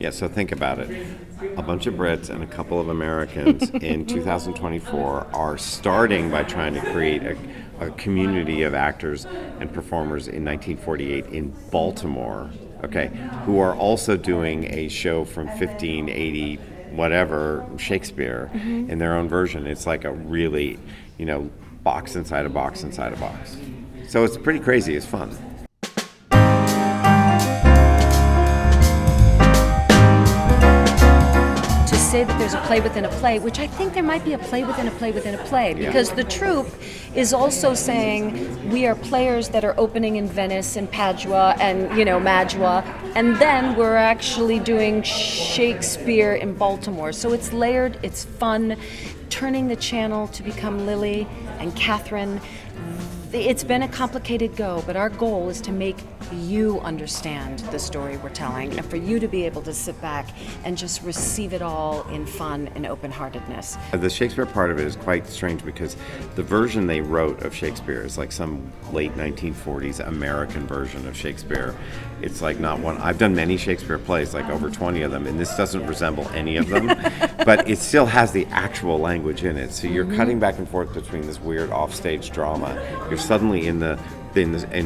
Yeah, so think about it. A bunch of Brits and a couple of Americans in 2024 are starting by trying to create a community of actors and performers in 1948 in Baltimore, okay, who are also doing a show from 1580, whatever, Shakespeare, in their own version. It's like a really, box inside a box inside a box. So it's pretty crazy. It's fun. Say that there's a play within a play, which I think there might be a play within a play within a play, because the troupe is also saying we are players that are opening in Venice and Padua and Madua, and then we're actually doing Shakespeare in Baltimore. So it's layered, it's fun, turning the channel to become Lily and Catherine. It's been a complicated go, but our goal is to make you understand the story we're telling and for you to be able to sit back and just receive it all in fun and open-heartedness. The Shakespeare part of it is quite strange because the version they wrote of Shakespeare is like some late 1940s American version of Shakespeare. It's like not one. I've done many Shakespeare plays, like over 20 of them, and this doesn't resemble any of them, but it still has the actual language in it. So you're cutting back and forth between this weird offstage drama. You're suddenly in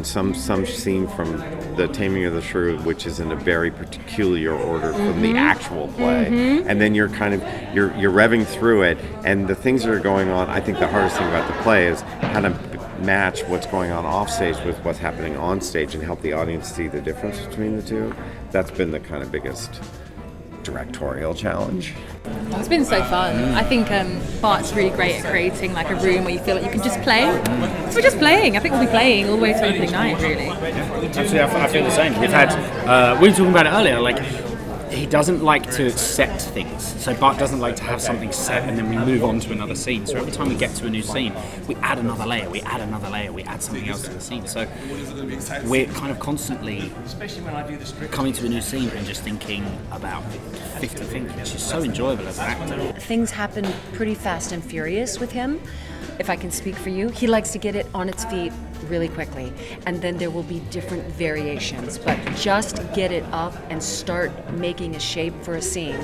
some scene from The Taming of the Shrew, which is in a very peculiar order from the actual play, and then you're you're revving through it, and the things that are going on. I think the hardest thing about the play is how to match what's going on off stage with what's happening on stage and help the audience see the difference between the two. That's been the kind of biggest directorial challenge. It's been so fun. I think Bart's really great at creating like a room where you feel like you can just play. So we're just playing. I think we'll be playing all the way through opening night, really. Absolutely, I feel the same. We've had, we were talking about it earlier, like, he doesn't like to set things. So Bart doesn't like to have something set and then we move on to another scene. So every time we get to a new scene, we add another layer, we add something else to the scene. So we're kind of constantly coming to a new scene and just thinking about 50 things, which is so enjoyable as an actor. Things happen pretty fast and furious with him. If I can speak for you, he likes to get it on its feet really quickly, and then there will be different variations, but just get it up and start making a shape for a scene.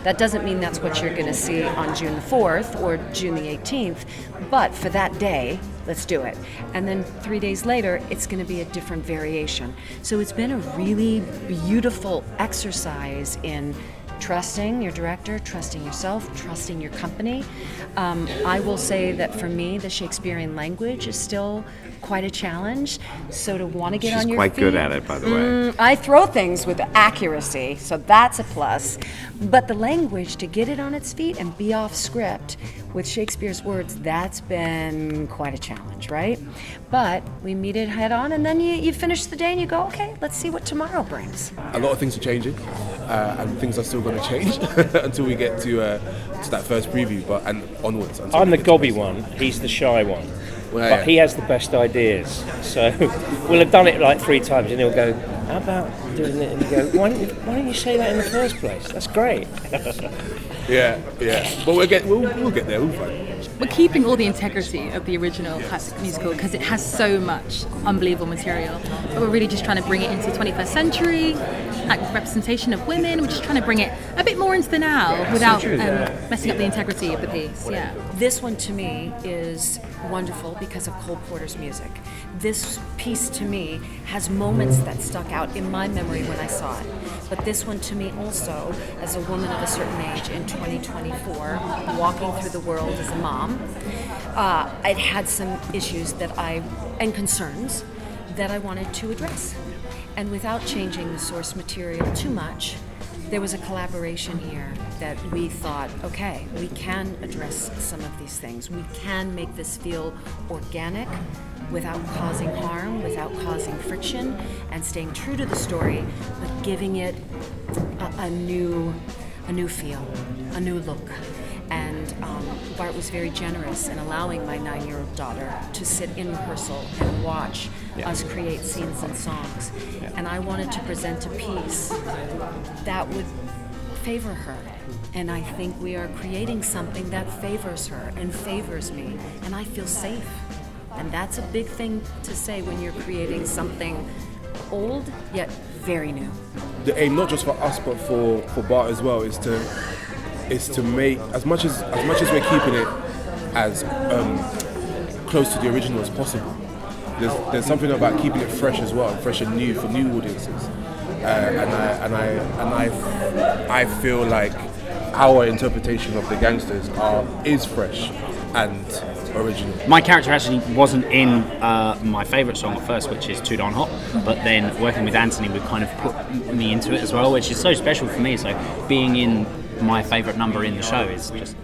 That doesn't mean that's what you're going to see on June the 4th or June the 18th, but for that day, let's do it. And then 3 days later, it's going to be a different variation. So it's been a really beautiful exercise in trusting your director, trusting yourself, trusting your company. I will say that for me, the Shakespearean language is still quite a challenge. So to want to get on your feet... She's quite good at it, by the way. I throw things with accuracy, so that's a plus. But the language, to get it on its feet and be off script with Shakespeare's words, that's been quite a challenge, right? But we meet it head on, and then you finish the day and you go, okay, let's see what tomorrow brings. A lot of things are changing, and things are still going to change until we get to that first preview, and onwards. I'm the gobby one, he's the shy one. Well, but he has the best ideas. So we'll have done it like 3 times and he'll go, how about doing it? And you go, why don't you say that in the first place? That's great. Yeah. But we'll get there, we'll find. We're keeping all the integrity of the original classic musical because it has so much unbelievable material. But we're really just trying to bring it into the 21st century, like representation of women. We're just trying to bring it a bit more into the now without messing up the integrity of the piece. Yeah. This one to me is wonderful because of Cole Porter's music. This piece to me has moments that stuck out in my memory when I saw it. But this one to me also, as a woman of a certain age in 2024, walking through the world as a mom, it had some issues and concerns that I wanted to address. And without changing the source material too much, there was a collaboration here that we thought, okay, we can address some of these things. We can make this feel organic without causing harm, without causing friction, and staying true to the story, but giving it a new feel, a new look. And Bart was very generous in allowing my 9-year-old daughter to sit in rehearsal and watch us create scenes and songs. And I wanted to present a piece that would favor her. And I think we are creating something that favors her and favors me. And I feel safe. And that's a big thing to say when you're creating something old yet very new. The aim, not just for us but for Bart as well, is to make as much as we're keeping it as close to the original as possible. There's something about keeping it fresh as well, fresh and new for new audiences, and I feel like our interpretation of the gangsters is fresh and original. My character actually wasn't in my favourite song at first, which is Too Darn Hot, but then working with Anthony would kind of put me into it as well, which is so special for me. So being in my favourite number in the show is just